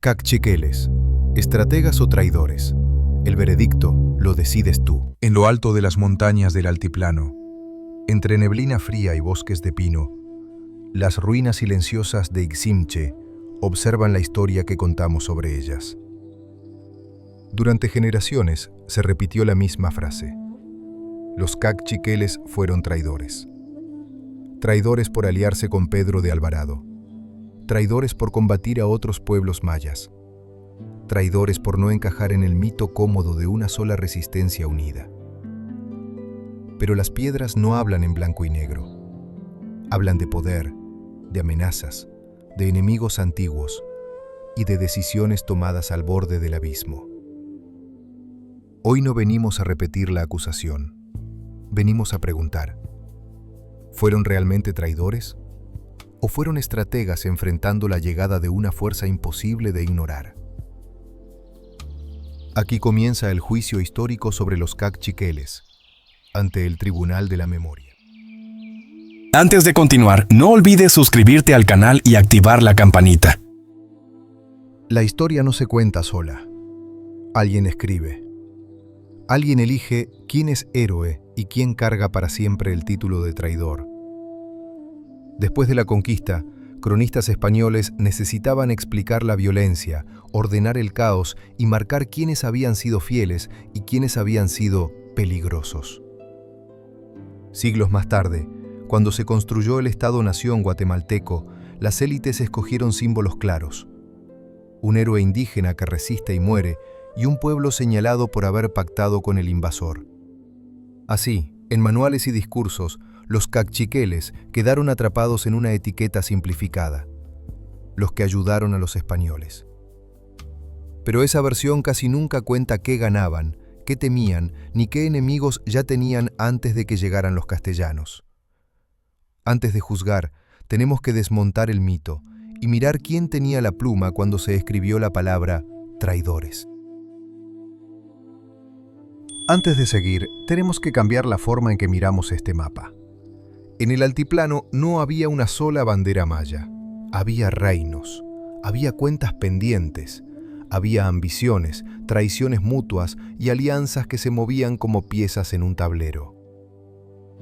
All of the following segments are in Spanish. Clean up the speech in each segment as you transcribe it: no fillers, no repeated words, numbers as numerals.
Cacchiqueles, estrategas o traidores. El veredicto lo decides tú. En lo alto de las montañas del altiplano, entre neblina fría y bosques de pino, las ruinas silenciosas de Iximche observan la historia que contamos sobre ellas. Durante generaciones se repitió la misma frase. Los Cacchiqueles fueron traidores. Traidores por aliarse con Pedro de Alvarado. Traidores por combatir a otros pueblos mayas. Traidores por no encajar en el mito cómodo de una sola resistencia unida. Pero las piedras no hablan en blanco y negro. Hablan de poder, de amenazas, de enemigos antiguos y de decisiones tomadas al borde del abismo. Hoy no venimos a repetir la acusación. Venimos a preguntar: ¿fueron realmente traidores? ¿O fueron estrategas enfrentando la llegada de una fuerza imposible de ignorar? Aquí comienza el juicio histórico sobre los Cacchiqueles, ante el Tribunal de la Memoria. Antes de continuar, no olvides suscribirte al canal y activar la campanita. La historia no se cuenta sola. Alguien escribe. Alguien elige quién es héroe y quién carga para siempre el título de traidor. Después de la conquista, cronistas españoles necesitaban explicar la violencia, ordenar el caos y marcar quiénes habían sido fieles y quiénes habían sido peligrosos. Siglos más tarde, cuando se construyó el Estado-Nación guatemalteco, las élites escogieron símbolos claros: un héroe indígena que resiste y muere, y un pueblo señalado por haber pactado con el invasor. Así, en manuales y discursos, los Cacchiqueles quedaron atrapados en una etiqueta simplificada: los que ayudaron a los españoles. Pero esa versión casi nunca cuenta qué ganaban, qué temían, ni qué enemigos ya tenían antes de que llegaran los castellanos. Antes de juzgar, tenemos que desmontar el mito y mirar quién tenía la pluma cuando se escribió la palabra traidores. Antes de seguir, tenemos que cambiar la forma en que miramos este mapa. En el altiplano no había una sola bandera maya. Había reinos, había cuentas pendientes, había ambiciones, traiciones mutuas y alianzas que se movían como piezas en un tablero.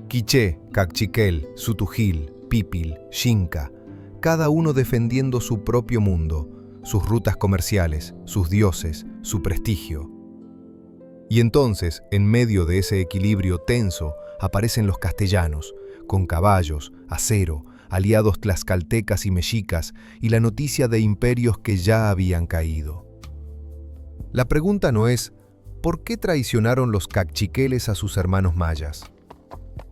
Quiché, Cacchiquel, Sutujil, Pipil, Xinca, cada uno defendiendo su propio mundo, sus rutas comerciales, sus dioses, su prestigio. Y entonces, en medio de ese equilibrio tenso, aparecen los castellanos, con caballos, acero, aliados tlaxcaltecas y mexicas, y la noticia de imperios que ya habían caído. La pregunta no es ¿por qué traicionaron los Cacchiqueles a sus hermanos mayas?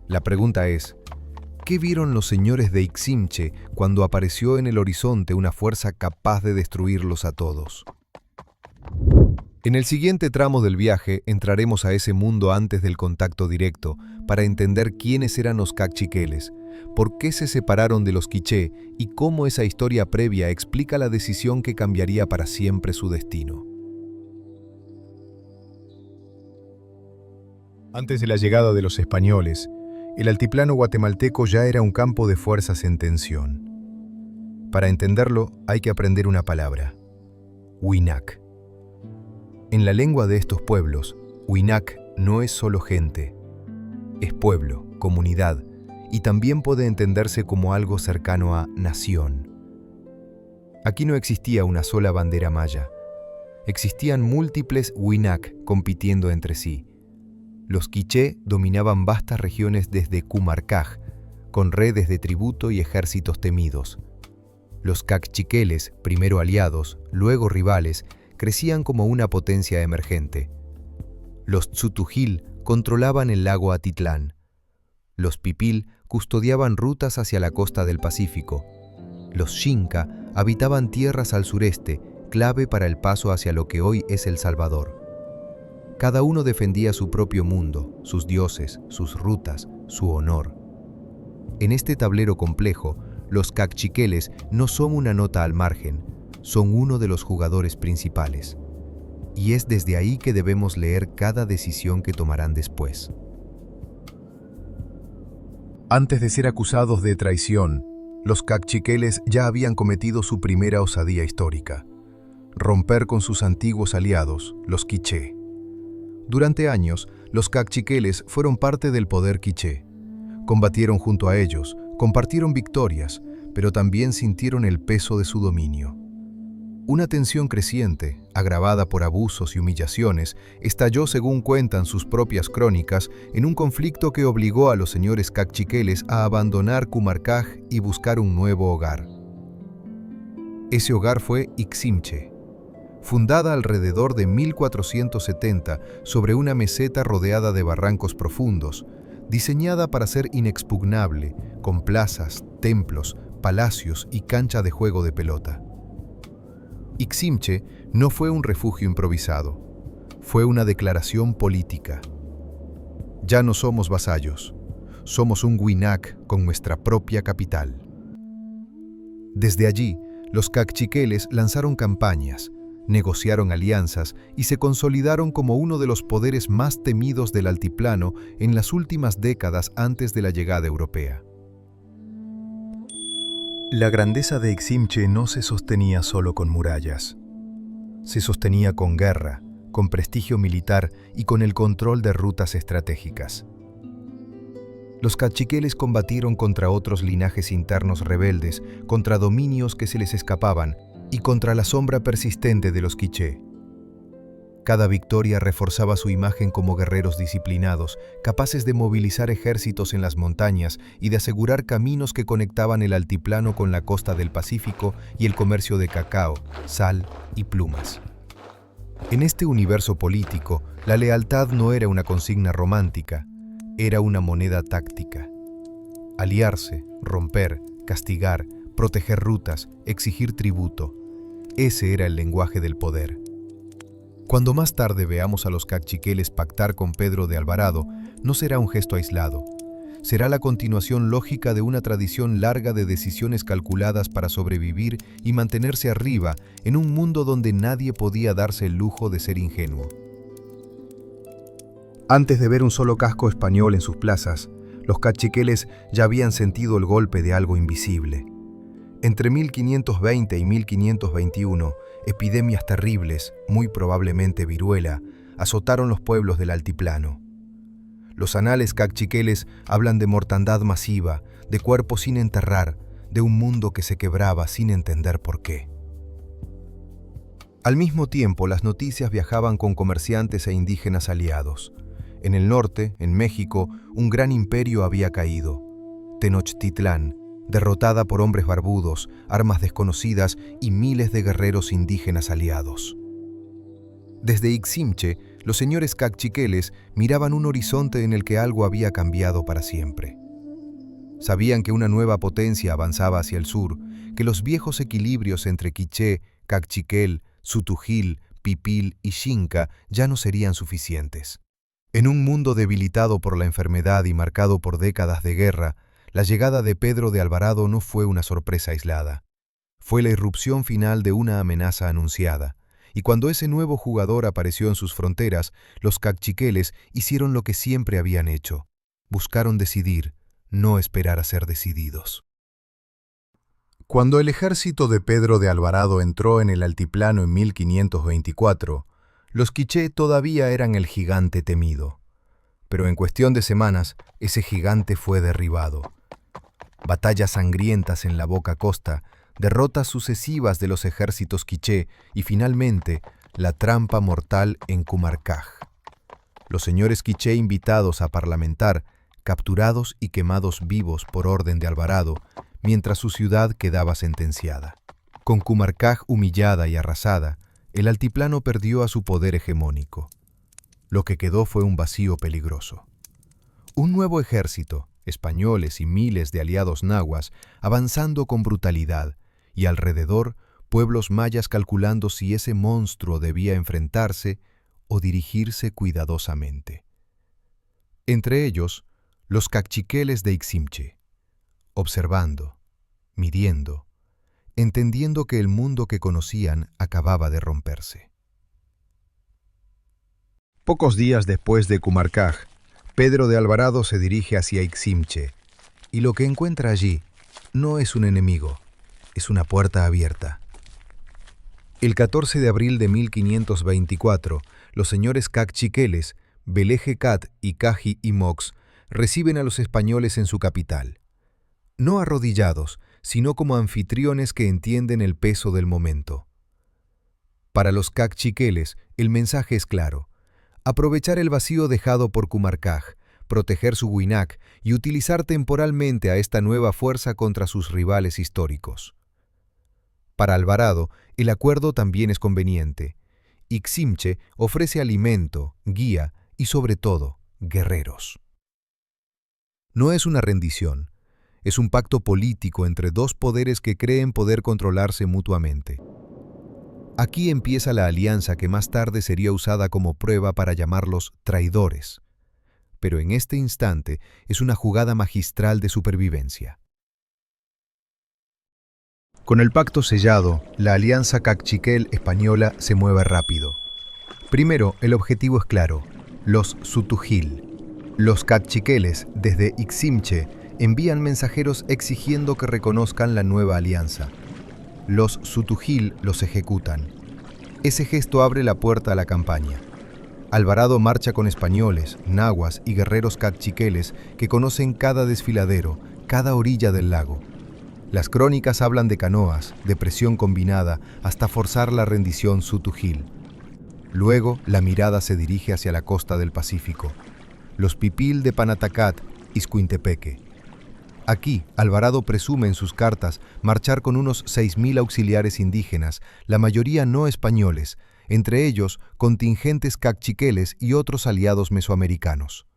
La pregunta es ¿qué vieron los señores de Iximche cuando apareció en el horizonte una fuerza capaz de destruirlos a todos? En el siguiente tramo del viaje entraremos a ese mundo antes del contacto directo para entender quiénes eran los Cacchiqueles, por qué se separaron de los quiché y cómo esa historia previa explica la decisión que cambiaría para siempre su destino. Antes de la llegada de los españoles, el altiplano guatemalteco ya era un campo de fuerzas en tensión. Para entenderlo hay que aprender una palabra: Huinac. En la lengua de estos pueblos, Huinac no es solo gente, es pueblo, comunidad, y también puede entenderse como algo cercano a nación. Aquí no existía una sola bandera maya. Existían múltiples Huinac compitiendo entre sí. Los quiché dominaban vastas regiones desde Cumarcaj, con redes de tributo y ejércitos temidos. Los Cacchiqueles, primero aliados, luego rivales, crecían como una potencia emergente. Los Tzutujil controlaban el lago Atitlán. Los Pipil custodiaban rutas hacia la costa del Pacífico. Los Xinca habitaban tierras al sureste, clave para el paso hacia lo que hoy es El Salvador. Cada uno defendía su propio mundo, sus dioses, sus rutas, su honor. En este tablero complejo, los Cacchiqueles no son una nota al margen, son uno de los jugadores principales. Y es desde ahí que debemos leer cada decisión que tomarán después. Antes de ser acusados de traición, los Cacchiqueles ya habían cometido su primera osadía histórica. romper con sus antiguos aliados, los quiché. Durante años, los kaqchiqueles fueron parte del poder quiché. Combatieron junto a ellos, compartieron victorias, pero también sintieron el peso de su dominio. Una tensión creciente, agravada por abusos y humillaciones, estalló, según cuentan sus propias crónicas, en un conflicto que obligó a los señores kaqchiqueles a abandonar Kumarcaj y buscar un nuevo hogar. Ese hogar fue Iximche, fundada alrededor de 1470 sobre una meseta rodeada de barrancos profundos, diseñada para ser inexpugnable, con plazas, templos, palacios y cancha de juego de pelota. Iximche no fue un refugio improvisado, fue una declaración política. Ya no somos vasallos, somos un Winak con nuestra propia capital. Desde allí, los kaqchiqueles lanzaron campañas, negociaron alianzas y se consolidaron como uno de los poderes más temidos del altiplano en las últimas décadas antes de la llegada europea. La grandeza de Iximche no se sostenía solo con murallas. Se sostenía con guerra, con prestigio militar y con el control de rutas estratégicas. Los kaqchiqueles combatieron contra otros linajes internos rebeldes, contra dominios que se les escapaban y contra la sombra persistente de los quiché. Cada victoria reforzaba su imagen como guerreros disciplinados, capaces de movilizar ejércitos en las montañas y de asegurar caminos que conectaban el altiplano con la costa del Pacífico y el comercio de cacao, sal y plumas. En este universo político, la lealtad no era una consigna romántica, era una moneda táctica. Aliarse, romper, castigar, proteger rutas, exigir tributo. Ese era el lenguaje del poder. Cuando más tarde veamos a los kaqchiqueles pactar con Pedro de Alvarado, no será un gesto aislado. Será la continuación lógica de una tradición larga de decisiones calculadas para sobrevivir y mantenerse arriba en un mundo donde nadie podía darse el lujo de ser ingenuo. Antes de ver un solo casco español en sus plazas, los kaqchiqueles ya habían sentido el golpe de algo invisible. Entre 1520 y 1521, epidemias terribles, muy probablemente viruela, azotaron los pueblos del altiplano. Los anales kaqchiqueles hablan de mortandad masiva, de cuerpos sin enterrar, de un mundo que se quebraba sin entender por qué. Al mismo tiempo, las noticias viajaban con comerciantes e indígenas aliados. En el norte, en México, un gran imperio había caído. Tenochtitlán, derrotada por hombres barbudos, armas desconocidas y miles de guerreros indígenas aliados. Desde Iximche, los señores kaqchiqueles miraban un horizonte en el que algo había cambiado para siempre. Sabían que una nueva potencia avanzaba hacia el sur, que los viejos equilibrios entre quiché, kaqchiquel, sutujil, pipil y xinca ya no serían suficientes. En un mundo debilitado por la enfermedad y marcado por décadas de guerra, la llegada de Pedro de Alvarado no fue una sorpresa aislada. Fue la irrupción final de una amenaza anunciada, y cuando ese nuevo jugador apareció en sus fronteras, los kaqchiqueles hicieron lo que siempre habían hecho. Buscaron decidir, no esperar a ser decididos. Cuando el ejército de Pedro de Alvarado entró en el altiplano en 1524, los quiché todavía eran el gigante temido. Pero en cuestión de semanas, ese gigante fue derribado. Batallas sangrientas en la Boca Costa, derrotas sucesivas de los ejércitos quiché y finalmente la trampa mortal en Kumarcaj. Los señores quiché invitados a parlamentar, capturados y quemados vivos por orden de Alvarado, mientras su ciudad quedaba sentenciada. Con Kumarcaj humillada y arrasada, el altiplano perdió a su poder hegemónico. Lo que quedó fue un vacío peligroso. Un nuevo ejército, españoles y miles de aliados nahuas, avanzando con brutalidad, y alrededor pueblos mayas calculando si ese monstruo debía enfrentarse o dirigirse cuidadosamente. Entre ellos, los kaqchiqueles de Iximche, observando, midiendo, entendiendo que el mundo que conocían acababa de romperse. Pocos días después de Kumarcaj, Pedro de Alvarado se dirige hacia Iximche, y lo que encuentra allí no es un enemigo, es una puerta abierta. El 14 de abril de 1524, los señores Cachiqueles, Belejecat y Caji y Mox reciben a los españoles en su capital. No arrodillados, sino como anfitriones que entienden el peso del momento. Para los Cachiqueles, el mensaje es claro: aprovechar el vacío dejado por Cumarcaj, proteger su Huinac y utilizar temporalmente a esta nueva fuerza contra sus rivales históricos. Para Alvarado, el acuerdo también es conveniente. Iximche ofrece alimento, guía y, sobre todo, guerreros. No es una rendición, es un pacto político entre dos poderes que creen poder controlarse mutuamente. Aquí empieza la alianza que más tarde sería usada como prueba para llamarlos traidores. Pero en este instante es una jugada magistral de supervivencia. Con el pacto sellado, la alianza Cachiquel-española se mueve rápido. Primero, el objetivo es claro: los Sutujil. Los Cachiqueles, desde Iximche, envían mensajeros exigiendo que reconozcan la nueva alianza. Los Sutujil los ejecutan. Ese gesto abre la puerta a la campaña. Alvarado marcha con españoles, nahuas y guerreros cachiqueles que conocen cada desfiladero, cada orilla del lago. Las crónicas hablan de canoas, de presión combinada, hasta forzar la rendición Sutujil. Luego, la mirada se dirige hacia la costa del Pacífico. Los Pipil de Panatacat, Izcuintepeque. Aquí, Alvarado presume en sus cartas marchar con unos 6.000 auxiliares indígenas, la mayoría no españoles, entre ellos contingentes cachiqueles y otros aliados mesoamericanos.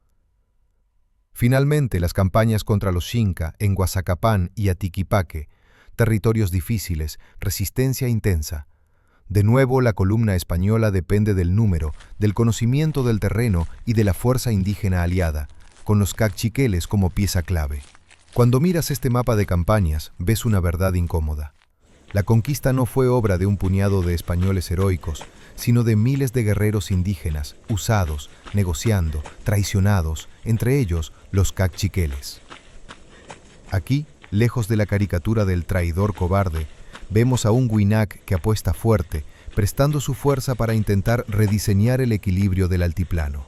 Finalmente, las campañas contra los Xinca en Guazacapán y Atiquipaque, territorios difíciles, resistencia intensa. De nuevo, la columna española depende del número, del conocimiento del terreno y de la fuerza indígena aliada, con los cachiqueles como pieza clave. Cuando miras este mapa de campañas, ves una verdad incómoda. La conquista no fue obra de un puñado de españoles heroicos, sino de miles de guerreros indígenas, usados, negociando, traicionados, entre ellos los cachiqueles. Aquí, lejos de la caricatura del traidor cobarde, vemos a un Huinac que apuesta fuerte, prestando su fuerza para intentar rediseñar el equilibrio del altiplano.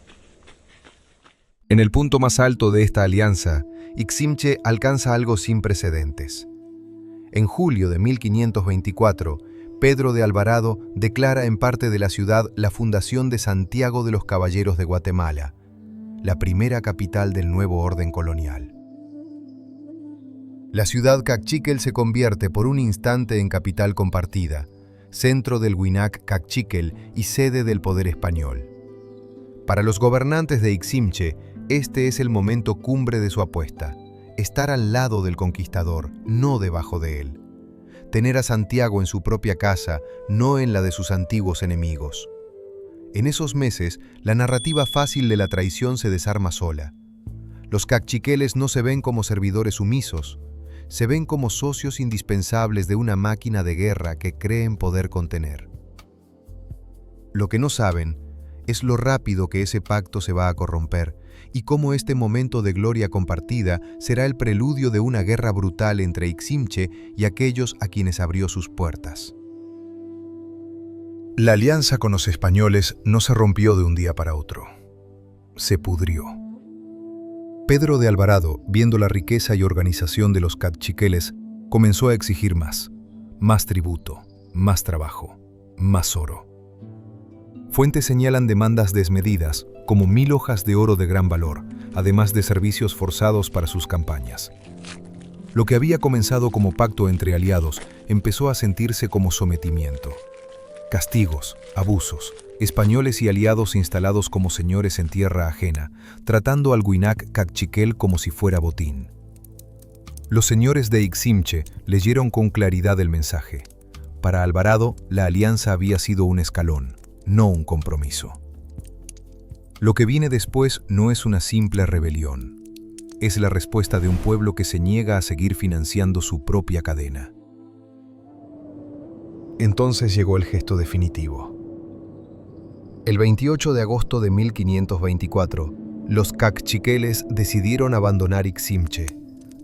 En el punto más alto de esta alianza, Iximche alcanza algo sin precedentes. En julio de 1524, Pedro de Alvarado declara en parte de la ciudad la fundación de Santiago de los Caballeros de Guatemala, la primera capital del nuevo orden colonial. La ciudad Cachiquel se convierte por un instante en capital compartida, centro del Huinac Cachiquel y sede del poder español. Para los gobernantes de Iximche, este es el momento cumbre de su apuesta: estar al lado del conquistador, no debajo de él. Tener a Santiago en su propia casa, no en la de sus antiguos enemigos. En esos meses, la narrativa fácil de la traición se desarma sola. Los cachiqueles no se ven como servidores sumisos, se ven como socios indispensables de una máquina de guerra que creen poder contener. Lo que no saben es lo rápido que ese pacto se va a corromper y cómo este momento de gloria compartida será el preludio de una guerra brutal entre Iximche y aquellos a quienes abrió sus puertas. La alianza con los españoles no se rompió de un día para otro. Se pudrió. Pedro de Alvarado, viendo la riqueza y organización de los cachiqueles, comenzó a exigir más tributo, más trabajo, más oro. Fuentes señalan demandas desmedidas, como 1000 hojas de oro de gran valor, además de servicios forzados para sus campañas. Lo que había comenzado como pacto entre aliados empezó a sentirse como sometimiento. Castigos, abusos, españoles y aliados instalados como señores en tierra ajena, tratando al Huinac Cachiquel como si fuera botín. Los señores de Iximche leyeron con claridad el mensaje. Para Alvarado, la alianza había sido un escalón, no un compromiso. Lo que viene después no es una simple rebelión. Es la respuesta de un pueblo que se niega a seguir financiando su propia cadena. Entonces llegó el gesto definitivo. El 28 de agosto de 1524, los cachiqueles decidieron abandonar Iximche,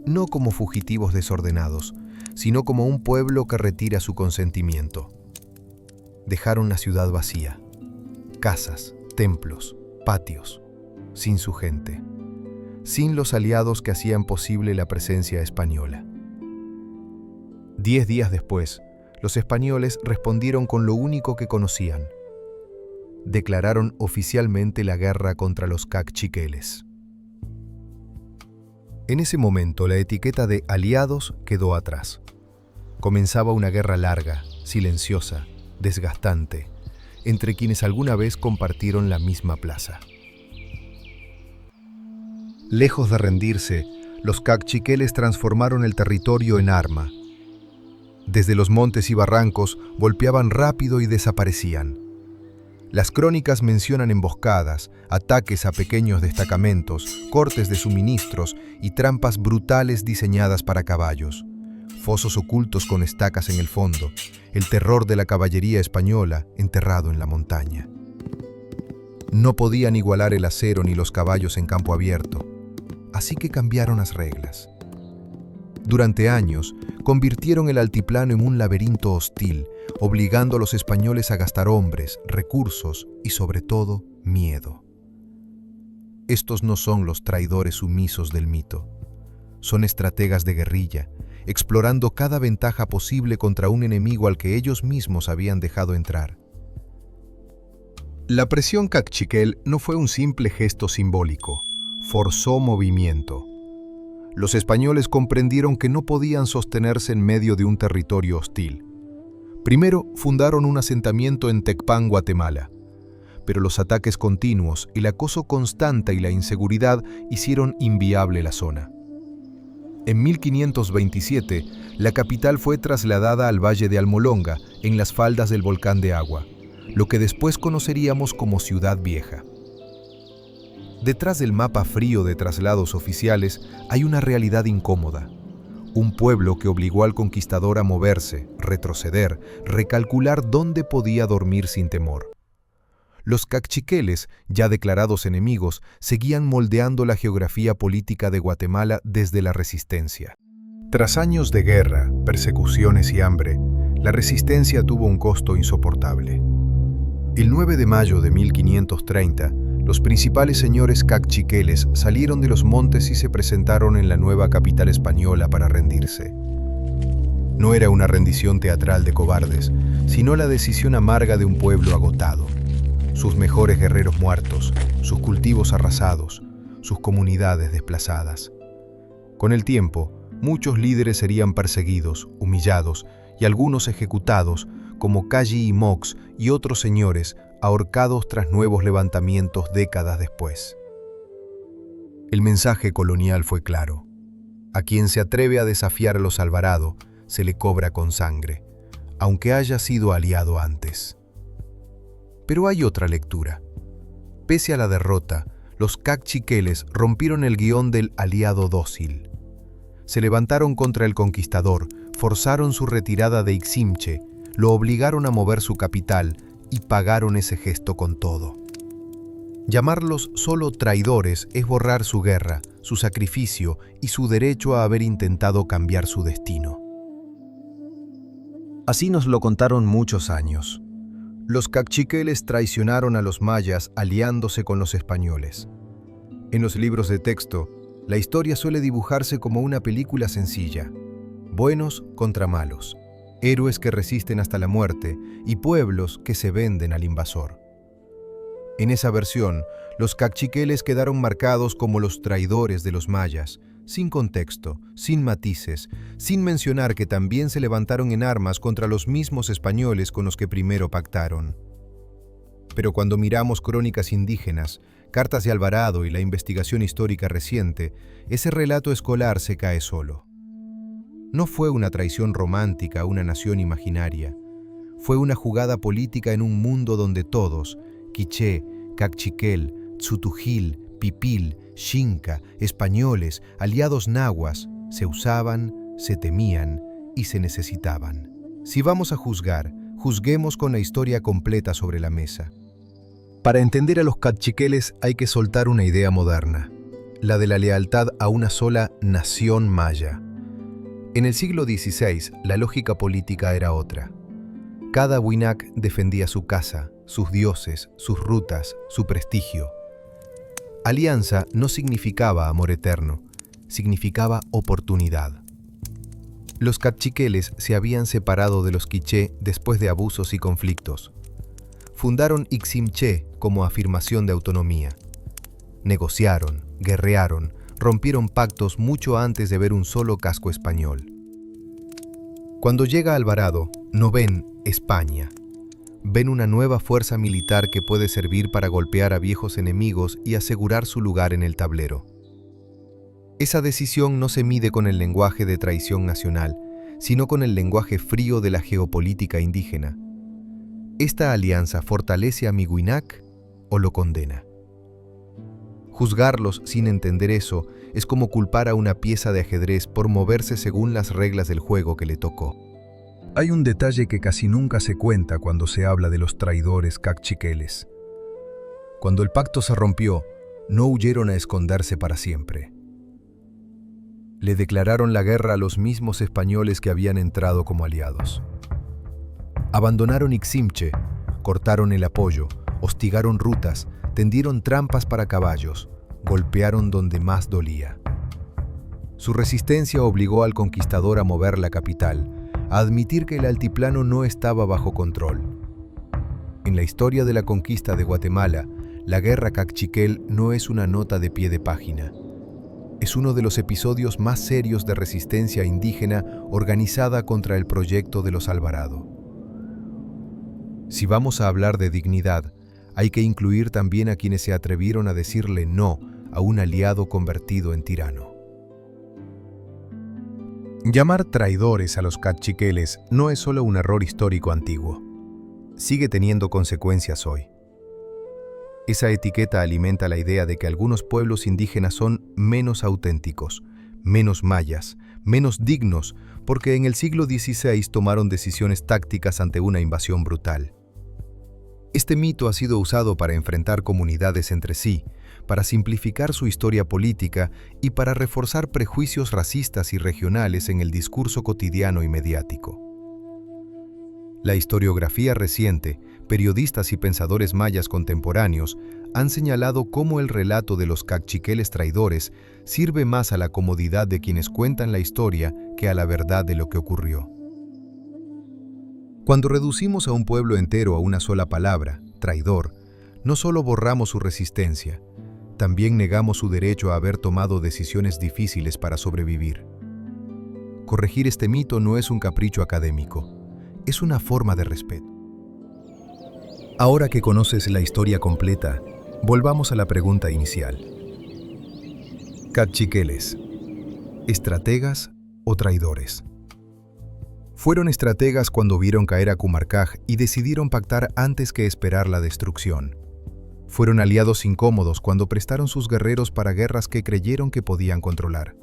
no como fugitivos desordenados, sino como un pueblo que retira su consentimiento. dejaron la ciudad vacía. Casas, templos, patios, sin su gente, sin los aliados que hacían posible la presencia española. 10 días después, los españoles respondieron con lo único que conocían. Declararon oficialmente la guerra contra los caciqueles. En ese momento, la etiqueta de aliados quedó atrás. Comenzaba una guerra larga, silenciosa, desgastante, entre quienes alguna vez compartieron la misma plaza. Lejos de rendirse, los caciqueles transformaron el territorio en arma. Desde los montes y barrancos golpeaban rápido y desaparecían. Las crónicas mencionan emboscadas, ataques a pequeños destacamentos, cortes de suministros y trampas brutales diseñadas para caballos, fosos ocultos con estacas en el fondo, el terror de la caballería española enterrado en la montaña. No podían igualar el acero ni los caballos en campo abierto, así que cambiaron las reglas. Durante años, convirtieron el altiplano en un laberinto hostil, obligando a los españoles a gastar hombres, recursos y, sobre todo, miedo. Estos no son los traidores sumisos del mito. Son estrategas de guerrilla, explorando cada ventaja posible contra un enemigo al que ellos mismos habían dejado entrar. La presión caciquel no fue un simple gesto simbólico, forzó movimiento. Los españoles comprendieron que no podían sostenerse en medio de un territorio hostil. Primero fundaron un asentamiento en Tecpan, Guatemala, pero los ataques continuos, el acoso constante y la inseguridad hicieron inviable la zona. En 1527, la capital fue trasladada al valle de Almolonga, en las faldas del volcán de Agua, lo que después conoceríamos como Ciudad Vieja. Detrás del mapa frío de traslados oficiales hay una realidad incómoda. Un pueblo que obligó al conquistador a moverse, retroceder, recalcular dónde podía dormir sin temor. Los caciqueles, ya declarados enemigos, seguían moldeando la geografía política de Guatemala desde la resistencia. Tras años de guerra, persecuciones y hambre, la resistencia tuvo un costo insoportable. El 9 de mayo de 1530, los principales señores caciqueles salieron de los montes y se presentaron en la nueva capital española para rendirse. No era una rendición teatral de cobardes, sino la decisión amarga de un pueblo agotado. Sus mejores guerreros muertos, sus cultivos arrasados, sus comunidades desplazadas. Con el tiempo, muchos líderes serían perseguidos, humillados y algunos ejecutados, como Calle y Mox y otros señores, ahorcados tras nuevos levantamientos décadas después. El mensaje colonial fue claro. A quien se atreve a desafiar a los Alvarado, se le cobra con sangre, aunque haya sido aliado antes. Pero hay otra lectura. Pese a la derrota, los caciqueles rompieron el guión del aliado dócil. Se levantaron contra el conquistador, forzaron su retirada de Iximche, lo obligaron a mover su capital y pagaron ese gesto con todo. Llamarlos solo traidores es borrar su guerra, su sacrificio y su derecho a haber intentado cambiar su destino. Así nos lo contaron muchos años. Los caciqueles traicionaron a los mayas aliándose con los españoles. En los libros de texto, la historia suele dibujarse como una película sencilla: buenos contra malos, héroes que resisten hasta la muerte y pueblos que se venden al invasor. En esa versión, los caciqueles quedaron marcados como los traidores de los mayas, sin contexto, sin matices, sin mencionar que también se levantaron en armas contra los mismos españoles con los que primero pactaron. Pero cuando miramos crónicas indígenas, cartas de Alvarado y la investigación histórica reciente, ese relato escolar se cae solo. No fue una traición romántica a una nación imaginaria. Fue una jugada política en un mundo donde todos, quiché, caciquel, tzutujil, pipil, xinca, españoles, aliados nahuas, se usaban, se temían y se necesitaban. Si vamos a juzgar, juzguemos con la historia completa sobre la mesa. Para entender a los caciqueles hay que soltar una idea moderna, la de la lealtad a una sola nación maya. En el siglo XVI, la lógica política era otra. Cada Winak defendía su casa, sus dioses, sus rutas, su prestigio. Alianza no significaba amor eterno, significaba oportunidad. Los cachiqueles se habían separado de los quiché después de abusos y conflictos. Fundaron Iximché como afirmación de autonomía. Negociaron, guerrearon, rompieron pactos mucho antes de ver un solo casco español. Cuando llega Alvarado, no ven España. Ven una nueva fuerza militar que puede servir para golpear a viejos enemigos y asegurar su lugar en el tablero. Esa decisión no se mide con el lenguaje de traición nacional, sino con el lenguaje frío de la geopolítica indígena. ¿Esta alianza fortalece a mi Winak o lo condena? Juzgarlos sin entender eso es como culpar a una pieza de ajedrez por moverse según las reglas del juego que le tocó. Hay un detalle que casi nunca se cuenta cuando se habla de los traidores cachiqueles. Cuando el pacto se rompió, no huyeron a esconderse para siempre. Le declararon la guerra a los mismos españoles que habían entrado como aliados. Abandonaron Iximché, cortaron el apoyo, hostigaron rutas, tendieron trampas para caballos, golpearon donde más dolía. Su resistencia obligó al conquistador a mover la capital, a admitir que el altiplano no estaba bajo control. En la historia de la conquista de Guatemala, la guerra cachiquel no es una nota de pie de página. Es uno de los episodios más serios de resistencia indígena organizada contra el proyecto de los Alvarado. Si vamos a hablar de dignidad, hay que incluir también a quienes se atrevieron a decirle no a un aliado convertido en tirano. Llamar traidores a los cachiqueles no es solo un error histórico antiguo. Sigue teniendo consecuencias hoy. Esa etiqueta alimenta la idea de que algunos pueblos indígenas son menos auténticos, menos mayas, menos dignos, porque en el siglo XVI tomaron decisiones tácticas ante una invasión brutal. Este mito ha sido usado para enfrentar comunidades entre sí, para simplificar su historia política y para reforzar prejuicios racistas y regionales en el discurso cotidiano y mediático. La historiografía reciente, periodistas y pensadores mayas contemporáneos han señalado cómo el relato de los cachiqueles traidores sirve más a la comodidad de quienes cuentan la historia que a la verdad de lo que ocurrió. Cuando reducimos a un pueblo entero a una sola palabra, traidor, no solo borramos su resistencia, también negamos su derecho a haber tomado decisiones difíciles para sobrevivir. Corregir este mito no es un capricho académico, es una forma de respeto. Ahora que conoces la historia completa, volvamos a la pregunta inicial. Cachiqueles, ¿estrategas o traidores? Fueron estrategas cuando vieron caer a Cumarcaj y decidieron pactar antes que esperar la destrucción. Fueron aliados incómodos cuando prestaron sus guerreros para guerras que creyeron que podían controlar.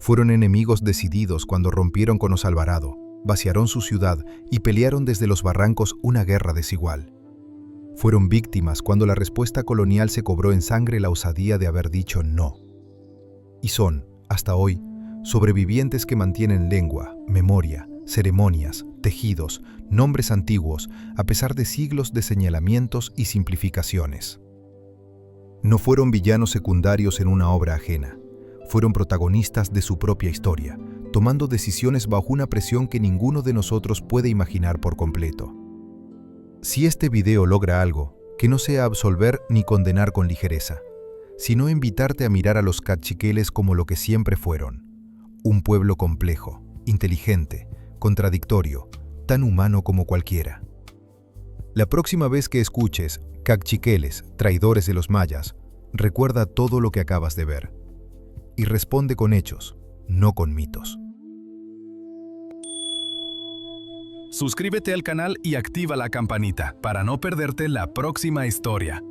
Fueron enemigos decididos cuando rompieron con los Alvarado, vaciaron su ciudad y pelearon desde los barrancos una guerra desigual. Fueron víctimas cuando la respuesta colonial se cobró en sangre la osadía de haber dicho no. Y son, hasta hoy, sobrevivientes que mantienen lengua, memoria, ceremonias, tejidos, nombres antiguos, a pesar de siglos de señalamientos y simplificaciones. No fueron villanos secundarios en una obra ajena, fueron protagonistas de su propia historia, tomando decisiones bajo una presión que ninguno de nosotros puede imaginar por completo. Si este video logra algo, que no sea absolver ni condenar con ligereza, sino invitarte a mirar a los cachiqueles como lo que siempre fueron, un pueblo complejo, inteligente, contradictorio, tan humano como cualquiera. La próxima vez que escuches cachiqueles, traidores de los mayas, recuerda todo lo que acabas de ver y responde con hechos, no con mitos. Suscríbete al canal y activa la campanita para no perderte la próxima historia.